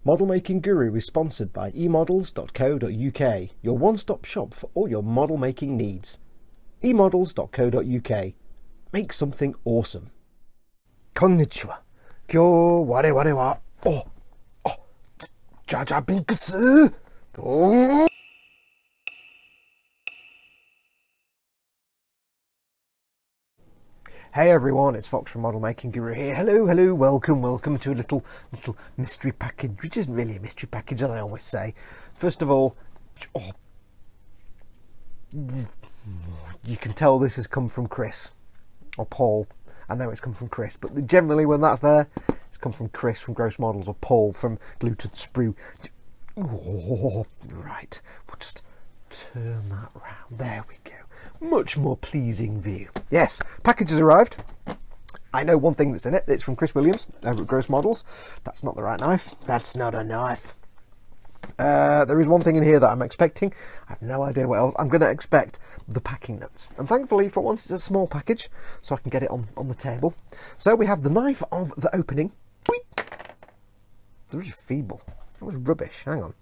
Model Making Guru is sponsored by emodels.co.uk, your one-stop shop for all your model making needs. emodels.co.uk. Make something awesome. Konnichiwa. Kyou ware wa Jaja Binks. Hey everyone, it's Fox from Model Making Guru here. Hello, welcome to a little mystery package, which isn't really a mystery package, as I always say. First of all, you can tell this has come from Chris or Paul. I know it's come from Chris, but generally when that's there, it's come from Chris from Gross Models or Paul from Gluten Sprue. Right, we'll just turn that round. There we go. Much more pleasing view. Yes, package has arrived. I know one thing that's in it. It's from Chris Williams over at Gross Models. That's not the right knife. That's not a knife. There is one thing in here that I'm expecting. I have no idea what else. I'm going to expect the packing nuts. And thankfully, for once, it's a small package, so I can get it on the table. So we have the knife of the opening. They're really feeble. That was rubbish. Hang on.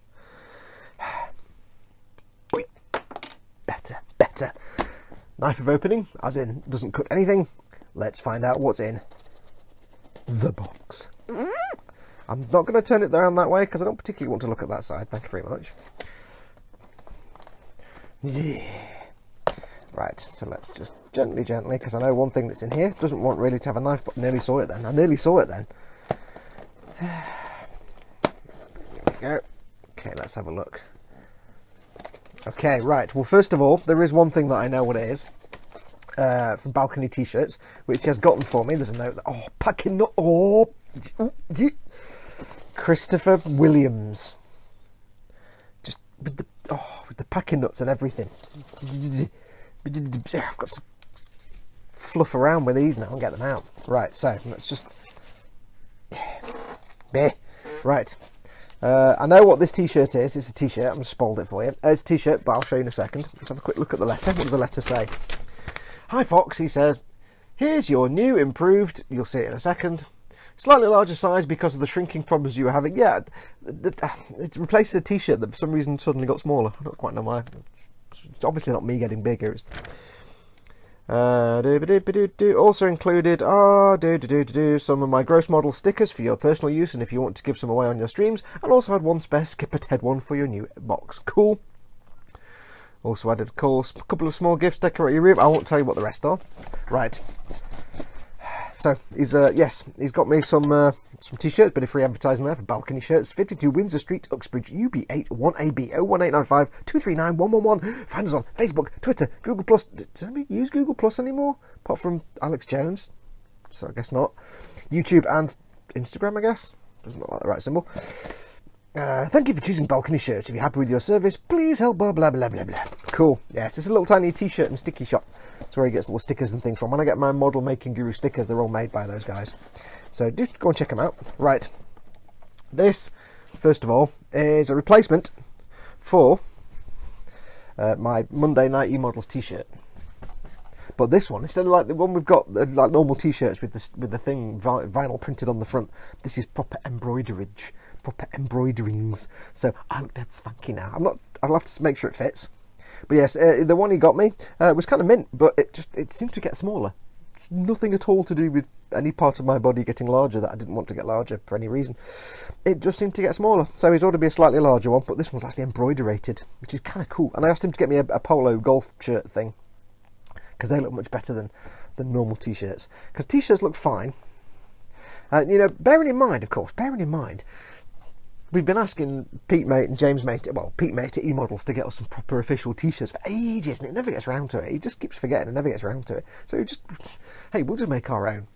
Better. Knife of opening, as in doesn't cut anything. Let's find out what's in the box. I'm not going to turn it around that way because I don't particularly want to look at that side. Thank you very much. Right, so let's just gently, because I know one thing that's in here doesn't want really to have a knife, but I nearly saw it then. There we go. Okay, let's have a look. Okay, right. Well, first of all, there is one thing that I know what it is from Balcony T-shirts, which he has gotten for me. There's a note that, packing nut. Christopher Williams. Just with the packing nuts and everything. I've got to fluff around with these now and get them out. Right, so let's just. Right. I know what this t-shirt is. It's a t-shirt. I'm going to spoil it for you. It's a t-shirt, but I'll show you in a second. Let's have a quick look at the letter. What does the letter say? Hi Fox, he says. Here's your new, improved, you'll see it in a second, slightly larger size because of the shrinking problems you were having. Yeah, it replaced a t-shirt that for some reason suddenly got smaller. I don't quite know why. It's obviously not me getting bigger. It's also included some of my Gross Model stickers for your personal use and if you want to give some away on your streams, and also had one spare Skipper Ted one for your new box. Cool. Also added, of course, a couple of small gifts to decorate your room. I won't tell you what the rest are. Right. So he's got me some t-shirts, bit of free advertising there for Balcony Shirts. 52 Windsor Street, Uxbridge, UB8 1AB 01895 239 111. Find us on Facebook, Twitter, Google Plus. Does anybody use Google Plus anymore? Apart from Alex Jones, so I guess not. YouTube and Instagram, I guess. Doesn't look like the right symbol. Thank you for choosing Balcony Shirts. If you're happy with your service, please help blah blah blah blah blah. Cool. Yes, it's a little tiny t-shirt and sticky shop. That's where he gets all the stickers and things from. When I get my Model Making Guru stickers, they're all made by those guys. So just go and check them out. Right. This, first of all, is a replacement for my Monday Night E-Models t-shirt. But this one, instead of like the one we've got, like normal t-shirts with the thing vinyl printed on the front, this is proper embroiderage, proper embroiderings. So I look dead funky now. I'll have to make sure it fits. But yes, the one he got me was kind of mint, but it seemed to get smaller. It's nothing at all to do with any part of my body getting larger that I didn't want to get larger for any reason. It just seemed to get smaller. So he's ordered me a slightly larger one, but this one's actually embroiderated, which is kind of cool. And I asked him to get me a polo golf shirt thing, because they look much better than normal t-shirts. Because t-shirts look fine. You know, bearing in mind, we've been asking Pete Mate and James Mate, well, Pete Mate at E-Models to get us some proper official t-shirts for ages, and it never gets around to it. He just keeps forgetting and never gets around to it. So hey, we'll just make our own.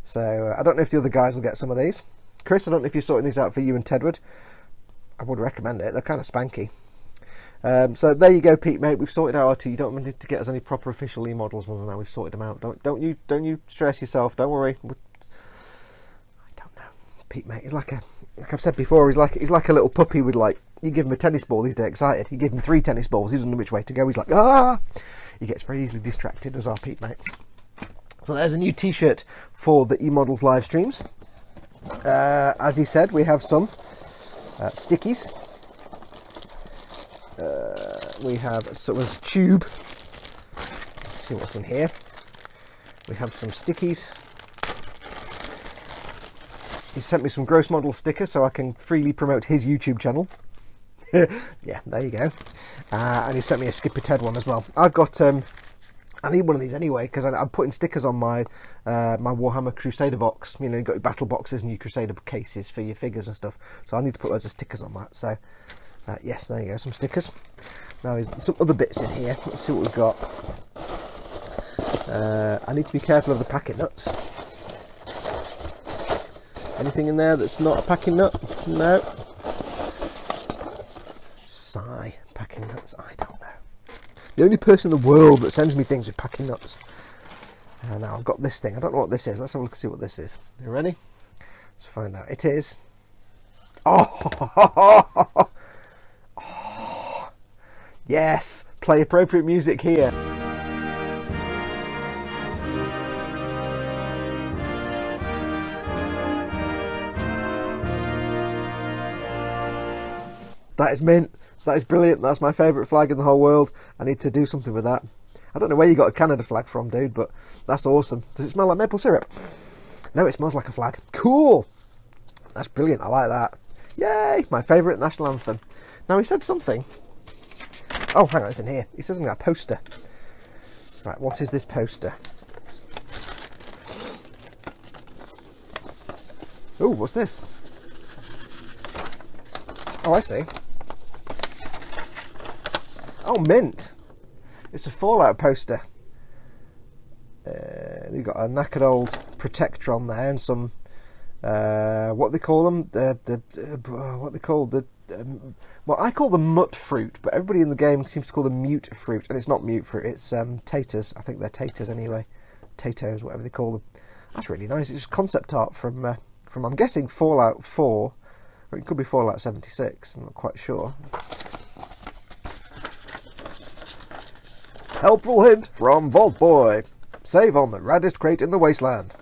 So I don't know if the other guys will get some of these. Chris, I don't know if you're sorting these out for you and Tedward. I would recommend it. They're kind of spanky. So there you go, Pete Mate. We've sorted out our tea. You don't need to get us any proper official E-Models ones now. We've sorted them out. Don't you stress yourself. Don't worry. I don't know. Pete Mate is like I've said before. He's like a little puppy with, like, you give him a tennis ball, he's dead excited. You give him 3 tennis balls, he doesn't know which way to go. He's like, ah! He gets very easily distracted, as our Pete Mate. So there's a new t-shirt for the E-Models live streams. As he said, we have some stickies. We have someone's tube. Let's see what's in here. We have some stickies. He sent me some gross model stickers so I can freely promote his YouTube channel. Yeah, there you go. And he sent me a Skipper Ted one as well. I've got, I need one of these anyway, because I'm putting stickers on my my Warhammer Crusader box. You know, you've got your battle boxes and your Crusader cases for your figures and stuff. So I need to put loads of stickers on that. So, yes, there you go, some stickers. Now, there's some other bits in here. Let's see what we've got. I need to be careful of the packing nuts. Anything in there that's not a packing nut? No. Sigh. Packing nuts? I don't know. The only person in the world that sends me things with packing nuts. Now I've got this thing. I don't know what this is. Let's have a look and see what this is. You ready? Let's find out. It is. Oh! Oh! Yes! Play appropriate music here. That is mint. That is brilliant. That's my favourite flag in the whole world. I need to do something with that. I don't know where you got a Canada flag from, dude, but that's awesome. Does it smell like maple syrup? No, it smells like a flag. Cool. That's brilliant. I like that. Yay! My favourite national anthem. Now, he said something. Oh, hang on. It's in here. He says something like a poster. Right, what is this poster? Oh, what's this? Oh, I see. Oh, mint. It's a Fallout poster. You've got a knackered old protector on there and some, what they call them? What they call well, I call them mutt fruit, but everybody in the game seems to call them mute fruit, and it's not mute fruit, it's taters. I think they're taters anyway. Tatoes, whatever they call them. That's really nice. It's just concept art from I'm guessing Fallout 4, or it could be Fallout 76, I'm not quite sure. Helpful hint from Vault Boy. Save on the raddest crate in the wasteland.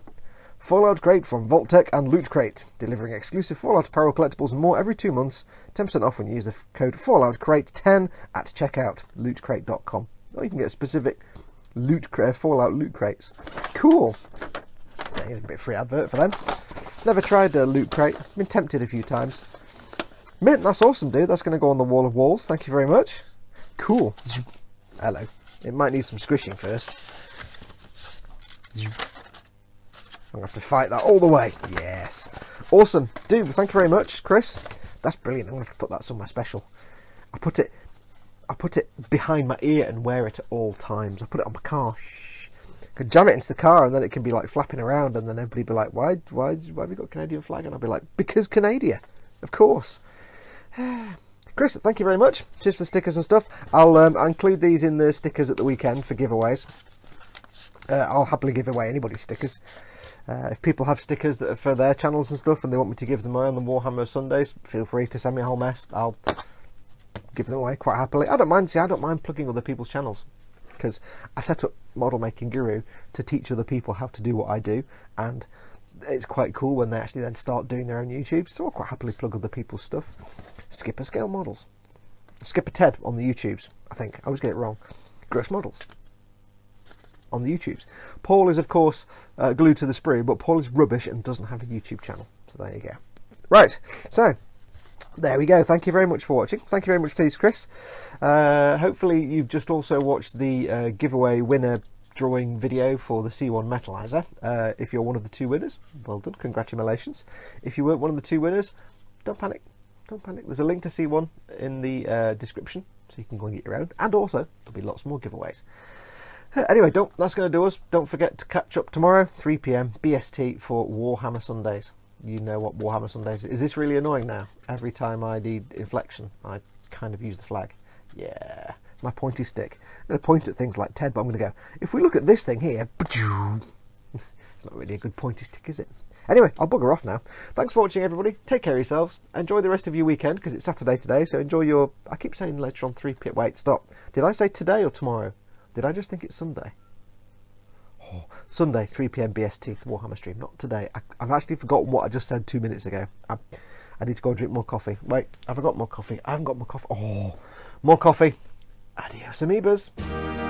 Fallout crate from Vault Tech and Loot Crate, delivering exclusive Fallout apparel, collectibles and more every 2 months. 10% off when you use the code FalloutCrate10 at checkout. lootcrate.com. Or you can get specific Fallout loot crates. Cool. Yeah, here's a bit of free advert for them. Never tried a Loot Crate. Been tempted a few times. Mint, that's awesome, dude. That's going to go on the wall of walls. Thank you very much. Cool. Hello. It might need some squishing first. I'm going to have to fight that all the way. Yes. Awesome. Dude, thank you very much, Chris. That's brilliant. I'm going to have to put that somewhere special. I put it behind my ear and wear it at all times. I put it on my car. Shh. I can jam it into the car and then it can be like flapping around and then everybody be like, why have you got a Canadian flag? And I'll be like, because Canadia. Of course. Chris, thank you very much. Cheers for the stickers and stuff. I'll include these in the stickers at the weekend for giveaways. I'll happily give away anybody's stickers. If people have stickers that are for their channels and stuff and they want me to give them away on the Warhammer Sundays, feel free to send me a whole mess. I'll give them away quite happily. I don't mind plugging other people's channels, because I set up Model Making Guru to teach other people how to do what I do, and it's quite cool when they actually then start doing their own YouTube, so I'll quite happily plug other people's stuff. Skipper Scale Models. Skipper Ted on the YouTubes, I think. I always get it wrong. Gross Models on the YouTubes. Paul is, of course, glued to the sprue, but Paul is rubbish and doesn't have a YouTube channel. So there you go. Right, so there we go. Thank you very much for watching. Thank you very much, please, Chris. Hopefully you've just also watched the giveaway winner drawing video for the C1 Metalizer. If you're one of the 2 winners, well done, congratulations. If you weren't one of the 2 winners, don't panic. Don't panic. There's a link to C1 in the description, so you can go and get your own. And also, there'll be lots more giveaways. Anyway, that's going to do us. Don't forget to catch up tomorrow, 3 PM BST for Warhammer Sundays. You know what Warhammer Sundays is. Is this really annoying now? Every time I need inflection, I kind of use the flag. Yeah, my pointy stick. I'm going to point at things like Ted, but I'm going to go, if we look at this thing here, it's not really a good pointy stick, is it? Anyway, I'll bugger off now. Thanks for watching, everybody. Take care of yourselves. Enjoy the rest of your weekend, because it's Saturday today, so enjoy your... I keep saying later on 3 PM. Wait, stop. Did I say today or tomorrow? Did I just think it's Sunday? Oh, Sunday, 3 PM BST, the Warhammer stream, not today. I've actually forgotten what I just said 2 minutes ago. I I need to go and drink more coffee. Wait, have I got more coffee? I haven't got more coffee. Oh, more coffee. Adios, amoebas.